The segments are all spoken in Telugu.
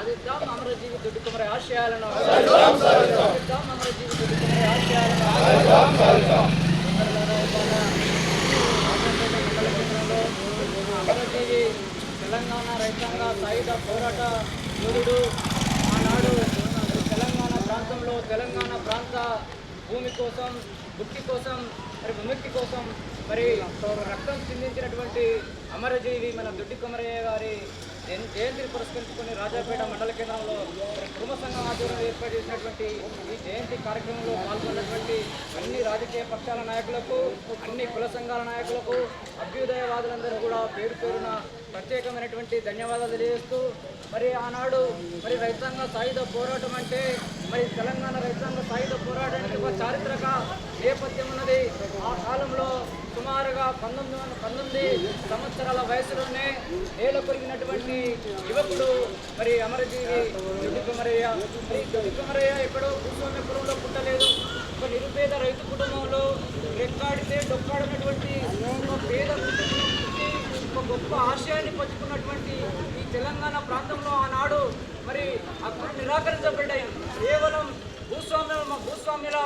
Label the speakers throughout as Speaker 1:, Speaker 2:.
Speaker 1: సాధిద్దాం అమరజీవి దొడ్డి కుమరయ్య ఆశయాలను, సాధిద్దాం అమరజీవి దొడ్డి కుమరయ్య ఆశయాలను. అమరజీవి తెలంగాణ రైతాంగ సాయుధ పోరాట యోధుడు. ఆనాడు తెలంగాణ ప్రాంతంలో తెలంగాణ ప్రాంత భూమి కోసం, భుక్తి కోసం, మరి విముక్తి కోసం మరి రక్తం చిందించినటువంటి అమరజీవి మన దొడ్డి కుమరయ్య గారి జయంతిని పురస్కరించుకొని రాజాపేట మండల కేంద్రంలో కుటుంబ సంఘం ఆధ్వర్యంలో ఏర్పాటు చేసినటువంటి ఈ జయంతి కార్యక్రమంలో పాల్గొన్నటువంటి అన్ని రాజకీయ పక్షాల నాయకులకు, అన్ని కుల సంఘాల నాయకులకు, అభ్యుదయవాదులందరూ కూడా పేరు పేరున ప్రత్యేకమైనటువంటి ధన్యవాదాలు తెలియజేస్తూ, మరి ఆనాడు మరి రైతాంగ సాయుధ పోరాటం అంటే మరి తెలంగాణ రైతాంగ సాయుధ పోరాటానికి ఒక చారిత్రక నేపథ్యం ఉన్నది. ఆ కాలంలో సుమారుగా 19 సంవత్సరాల వయసులోనే నేల కొరిగినటువంటి యువకుడు మరి అమరజీవి దొడ్డి కుమరయ్య. మరి దొడ్డి కుమరయ్య ఎక్కడో భూస్వామ్యపురంలో పుట్టలేదు. ఒక నిరుపేద రైతు కుటుంబంలో రెక్కాడితే డొక్కాడినటువంటి ఒక పేద కుటుంబం నుంచి ఒక గొప్ప ఆశయాన్ని పంచుకున్నటువంటి ఈ తెలంగాణ ప్రాంతంలో ఆనాడు మరి హక్కులు నిరాకరించబడ్డాయి. కేవలం భూస్వామ్యుల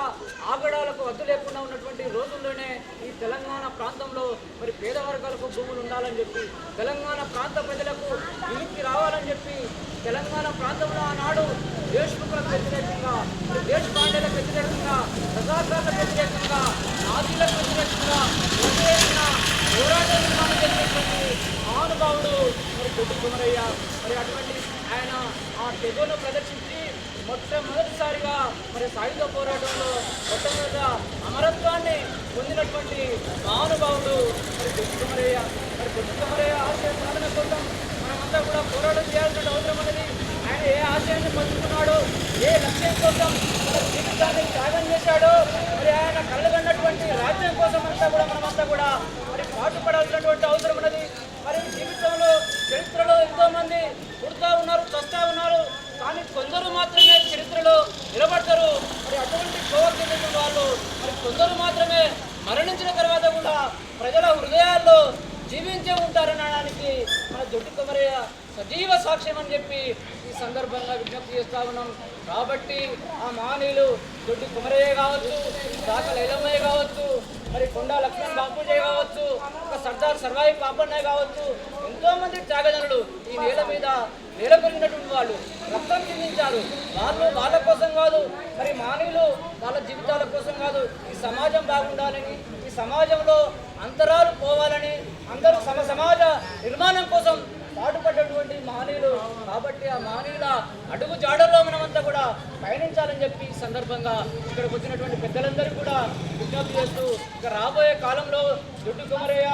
Speaker 1: ఆగడాలకు అడ్డు లేకుండా ఉన్నటువంటి రోజుల్లోనే ఈ తెలంగాణ ప్రాంతంలో మరి పేద వర్గాలకు భూములు ఉండాలని చెప్పి, తెలంగాణ ప్రాంత ప్రజలకు విముక్తి రావాలని చెప్పి, తెలంగాణ ప్రాంతంలో ఆనాడు దేశముఖులకు వ్యతిరేకంగా, దేశపాండేలకు వ్యతిరేకంగా, రజాకార్లకు వ్యతిరేకంగా, నాజీలకు వ్యతిరేకంగా పోరాట నిర్మాణం చేసినటువంటి మహానుభావుడు మరి దొడ్డి కుమరయ్య. మరి అటువంటి ఆయన ఆ తెగును ప్రదర్శించి మొట్టమొదటిసారిగా మరి సాయుధ పోరాటంలో మొట్టమొదట అమరత్వాన్ని పొందినటువంటి మహానుభావుడు మరి దొడ్డి కుమరయ్య. మరి దొడ్డి కుమరయ్య ఆశయ సాధన కోసం మనమంతా కూడా పోరాటం చేయాల్సిన అవసరం ఉన్నది. ఆయన ఏ ఆశయాన్ని పంచుకున్నాడో, ఏ లక్ష్యం కోసం మన జీవితాన్ని త్యాగం చేశాడో, మరి ఆయన కలగన్నటువంటి రాజ్యం కోసం మనమంతా కూడా మరి పాటుపడాల్సినటువంటి అవసరం ఉన్నది. మరి జీవితంలో చరిత్రలో ఎంతోమంది పుడతా ఉన్నారు, చస్తా ఉన్నారు, కానీ కొందరు మాత్రమే చరిత్రలో నిలబడతారు. మరి అటువంటి కోవకించిన వాళ్ళు మరి కొందరు మాత్రమే మరణించిన తర్వాత కూడా ప్రజల హృదయాల్లో జీవించే ఉంటారనడానికి మన దొడ్డి కుమరయ్య సజీవ సాక్ష్యం అని చెప్పి ఈ సందర్భంగా విజ్ఞప్తి చేస్తా ఉన్నాం. కాబట్టి ఆ మహనీయులు దొడ్డి కుమరయ్య కావచ్చు, దాకల ఎల్లమ్మయ్య కావచ్చు, మరి కొండా లక్ష్మణ్ బాపూజీ కావచ్చు, ఒక సర్దార్ సర్వాయి పాపన్నయ్య కావచ్చు, ఎంతోమంది త్యాగజనులు ఈ నేల మీద నెలకొరిగినటువంటి వాళ్ళు రక్తం చిందించారు. వాళ్ళ కోసం కాదు, మరి మానవులు వాళ్ళ జీవితాల కోసం కాదు, ఈ సమాజం బాగుండాలని, ఈ సమాజంలో అంతరాలు పోవాలని, అందరూ సమాజ నిర్మాణం కోసం పాటుపడ్డటువంటి మహనీయులు. కాబట్టి ఆ మహనీయుల అడుగు జాడల్లో మనమంతా కూడా పయనించాలని చెప్పి ఈ సందర్భంగా ఇక్కడికి వచ్చినటువంటి పెద్దలందరికీ కూడా విజ్ఞప్తి చేస్తూ, ఇక రాబోయే కాలంలో దొడ్డి కుమరయ్య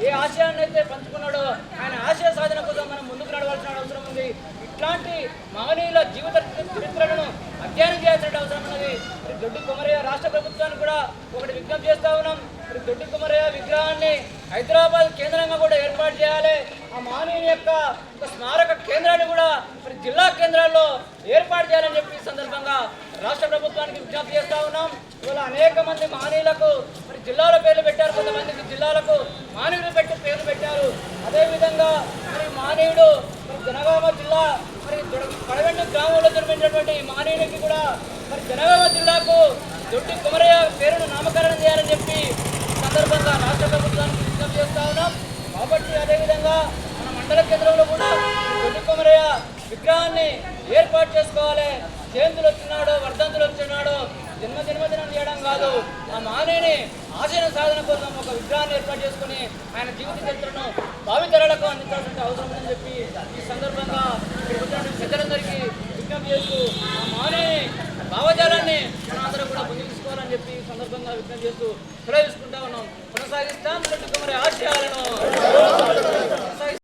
Speaker 1: ఏ ఆశయాన్ని అయితే పంచుకున్నాడో ఆయన ఆశయ సాధన కోసం మనం ముందుకు నడవాల్సిన అవసరం ఉంది. ఇట్లాంటి మహనీయుల జీవిత చరిత్రలను అధ్యయనం చేయాల్సిన అవసరం ఉన్నది. మరి దొడ్డి కుమరయ్య రాష్ట్ర ప్రభుత్వానికి కూడా ఒకటి విజ్ఞప్తి చేస్తా ఉన్నాం. మరి దొడ్డి కుమరయ్య విగ్రహాన్ని హైదరాబాద్ కేంద్రంగా కూడా ఏర్పాటు చేయాలి. ఆ మహనీయుని యొక్క ఒక స్మారక కేంద్రాన్ని కూడా మరి జిల్లా కేంద్రాల్లో ఏర్పాటు చేయాలని చెప్పి ఈ సందర్భంగా రాష్ట్ర ప్రభుత్వానికి విజ్ఞప్తి చేస్తా ఉన్నాం. ఇవాళ అనేక మంది మహనీయులకు మరి జిల్లాల పేర్లు పెట్టారు, కొంతమందికి జిల్లాలకు మహనీయులు పేర్లు పెట్టారు. అదేవిధంగా మరి మహనీయుడు మరి జనగామ జిల్లా మరి కడవెండు గ్రామంలో జన్మించినటువంటి మహనీయునికి కూడా మరి జనగామ జిల్లాకు దొడ్డి కుమరయ్య పేరును నామకరణం చేయాలని చెప్పి సందర్భంగా రాష్ట్ర ప్రభుత్వానికి విజ్ఞప్తి చేస్తా ఉన్నాం. కాబట్టి అదేవిధంగా మన మండల కేంద్రంలో కూడా దొడ్డి కుమరయ్య విగ్రహాన్ని ఏర్పాటు చేసుకోవాలి. జయంతులు వచ్చినాడు, వర్ధంతులు వచ్చినాడు, జన్మదినం చేయడం కాదు, ఆ మహనీయుని ఆశయ సాధన కోసం ఒక విగ్రహాన్ని ఏర్పాటు చేసుకుని ఆయన జీవిత చరిత్రను భావితరాలకు అందించాల్సిన అవసరం ఉందని చెప్పి ఈ సందర్భంగా పెద్దలందరికీ విజ్ఞప్తి చేస్తూ ఆ మహనీయుని భావజాలాన్ని మనం అందరూ కూడా ముందుకు తీసుకోవాలని చెప్పి ఈ సందర్భంగా విజ్ఞప్తి చేస్తూ సెలవు తీసుకుంటా ఉన్నాం. కొనసాగిస్తాం దొడ్డి కుమరయ్య ఆశయాలను.